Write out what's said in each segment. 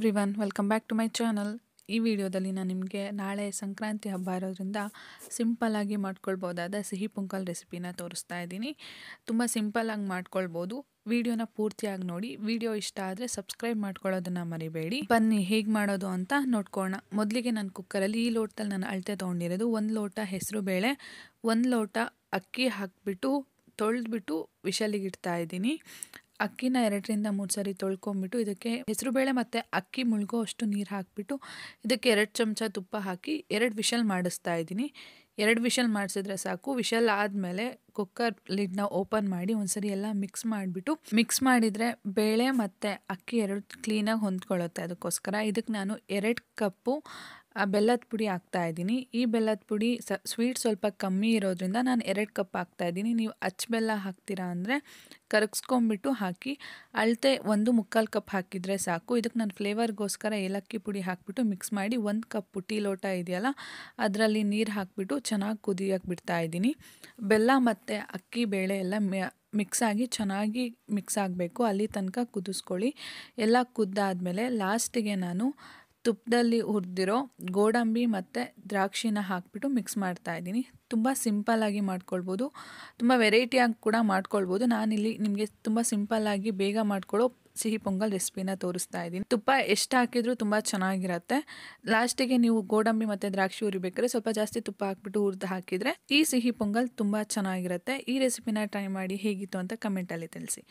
Everyone welcome back to my channel. ಈ ವಿಡಿಯೋದಲ್ಲಿ ನಾನು ನಿಮಗೆ ನಾಳೆ ಸಂಕ್ರಾಂತಿ ಹಬ್ಬ ಇರೋದ್ರಿಂದ ಸಿಂಪಲ್ಲಾಗಿ ಮಾಡ್ಕೊಳ್ಬೋದಾದ ಸಿಹಿ ಪೊಂಗಲ್ ರೆಸಿಪಿನ ತೋರಿಸ್ತಾ ಇದ್ದೀನಿ. ತುಂಬ ಸಿಂಪಲ್ಲಾಗಿ ಮಾಡ್ಕೊಳ್ಬೋದು. ವಿಡಿಯೋನ ಪೂರ್ತಿಯಾಗಿ ನೋಡಿ. ವಿಡಿಯೋ ಇಷ್ಟ ಆದರೆ ಸಬ್ಸ್ಕ್ರೈಬ್ ಮಾಡ್ಕೊಳ್ಳೋದನ್ನು ಮರಿಬೇಡಿ. ಬನ್ನಿ ಹೇಗೆ ಮಾಡೋದು ಅಂತ ನೋಡ್ಕೊಳ್ಳೋಣ. ಮೊದಲಿಗೆ ನಾನು ಕುಕ್ಕರಲ್ಲಿ ಈ ಲೋಟದಲ್ಲಿ ನಾನು ಅಳತೆ ತೊಗೊಂಡಿರೋದು 1 ಲೋಟ ಹೆಸರು ಬೇಳೆ, 1 ಲೋಟ ಅಕ್ಕಿ ಹಾಕಿಬಿಟ್ಟು ತೊಳೆದ್ಬಿಟ್ಟು ವಿಷಲಿಗೆ ಇಡ್ತಾ ಇದ್ದೀನಿ. ಅಕ್ಕಿನ 2ರಿಂದ 3 ಸರಿ ತೊಳ್ಕೊಂಬಿಟ್ಟು ಇದಕ್ಕೆ ಹೆಸರುಬೇಳೆ ಮತ್ತು ಅಕ್ಕಿ ಮುಳುಗೋ ಅಷ್ಟು ನೀರು ಹಾಕಿಬಿಟ್ಟು ಇದಕ್ಕೆ 2 ಚಮಚ ತುಪ್ಪ ಹಾಕಿ 2 ವಿಷಲ್ ಮಾಡಿಸ್ತಾ ಇದ್ದೀನಿ. 2 ವಿಷಲ್ ಮಾಡಿಸಿದ್ರೆ ಸಾಕು. ವಿಷಲ್ ಆದಮೇಲೆ ಕುಕ್ಕರ್ ಲಿಡ್ನ ಓಪನ್ ಮಾಡಿ ಒಂದ್ಸರಿ ಎಲ್ಲ ಮಿಕ್ಸ್ ಮಾಡಿದರೆ ಬೇಳೆ ಮತ್ತು ಅಕ್ಕಿ 2 ಕ್ಲೀನಾಗಿ ಹೊಂದ್ಕೊಳ್ಳುತ್ತೆ. ಅದಕ್ಕೋಸ್ಕರ ಇದಕ್ಕೆ ನಾನು 2 ಕಪ್ಪು ಬೆಲ್ಲದ ಪುಡಿ ಹಾಕ್ತಾಯಿದ್ದೀನಿ. ಈ ಬೆಲ್ಲದ ಪುಡಿ ಸ್ವೀಟ್ ಸ್ವಲ್ಪ ಕಮ್ಮಿ ಇರೋದ್ರಿಂದ ನಾನು 2 ಕಪ್ ಹಾಕ್ತಾಯಿದ್ದೀನಿ. ನೀವು ಅಚ್ಚ ಬೆಲ್ಲ ಹಾಕ್ತೀರಾ ಅಂದರೆ ಕರಗಿಸ್ಕೊಂಬಿಟ್ಟು ಹಾಕಿ. ಅಳತೆ 1 ಕಪ್ ಹಾಕಿದರೆ ಸಾಕು. ಇದಕ್ಕೆ ನಾನು ಫ್ಲೇವರ್ಗೋಸ್ಕರ ಏಲಕ್ಕಿ ಪುಡಿ ಹಾಕಿಬಿಟ್ಟು ಮಿಕ್ಸ್ ಮಾಡಿ 1 ಕಪ್ ಟೀ ಲೋಟ ಇದೆಯಲ್ಲ ಅದರಲ್ಲಿ ನೀರು ಹಾಕಿಬಿಟ್ಟು ಚೆನ್ನಾಗಿ ಕುದಿಯೋಕೆ ಬಿಡ್ತಾಯಿದ್ದೀನಿ. ಬೆಲ್ಲ ಮತ್ತು ಅಕ್ಕಿ ಬೇಳೆ ಎಲ್ಲ ಚೆನ್ನಾಗಿ ಮಿಕ್ಸ್ ಆಗಬೇಕು. ಅಲ್ಲಿ ತನಕ ಕುದಿಸ್ಕೊಳ್ಳಿ. ಎಲ್ಲ ಕುದ್ದಾದಮೇಲೆ ಲಾಸ್ಟಿಗೆ ನಾನು ತುಪ್ಪದಲ್ಲಿ ಹುರಿದಿರೋ ಗೋಡಂಬಿ ಮತ್ತು ದ್ರಾಕ್ಷಿನ ಹಾಕಿಬಿಟ್ಟು ಮಿಕ್ಸ್ ಮಾಡ್ತಾಯಿದ್ದೀನಿ. ತುಂಬ ಸಿಂಪಲ್ಲಾಗಿ ಮಾಡ್ಕೊಳ್ಬೋದು, ತುಂಬ ವೆರೈಟಿಯಾಗಿ ಕೂಡ ಮಾಡ್ಕೊಳ್ಬೋದು. ನಾನಿಲ್ಲಿ ನಿಮಗೆ ತುಂಬ ಸಿಂಪಲ್ಲಾಗಿ ಬೇಗ ಮಾಡ್ಕೊಳ್ಳೋ ಸಿಹಿ ಪೊಂಗಲ್ ರೆಸಿಪಿನ ತೋರಿಸ್ತಾ ಇದ್ದೀನಿ. ತುಪ್ಪ ಎಷ್ಟು ಹಾಕಿದರೂ ತುಂಬ ಚೆನ್ನಾಗಿರುತ್ತೆ. ಲಾಸ್ಟಿಗೆ ನೀವು ಗೋಡಂಬಿ ಮತ್ತು ದ್ರಾಕ್ಷಿ ಹುರಿಬೇಕಾದ್ರೆ ಸ್ವಲ್ಪ ಜಾಸ್ತಿ ತುಪ್ಪ ಹಾಕಿಬಿಟ್ಟು ಹುರಿದು ಹಾಕಿದರೆ ಈ ಸಿಹಿ ಪೊಂಗಲ್ ತುಂಬ ಚೆನ್ನಾಗಿರುತ್ತೆ. ಈ ರೆಸಿಪಿನ ಟ್ರೈ ಮಾಡಿ ಹೇಗಿತ್ತು ಅಂತ ಕಮೆಂಟಲ್ಲಿ ತಿಳಿಸಿ.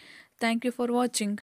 Thank you for watching.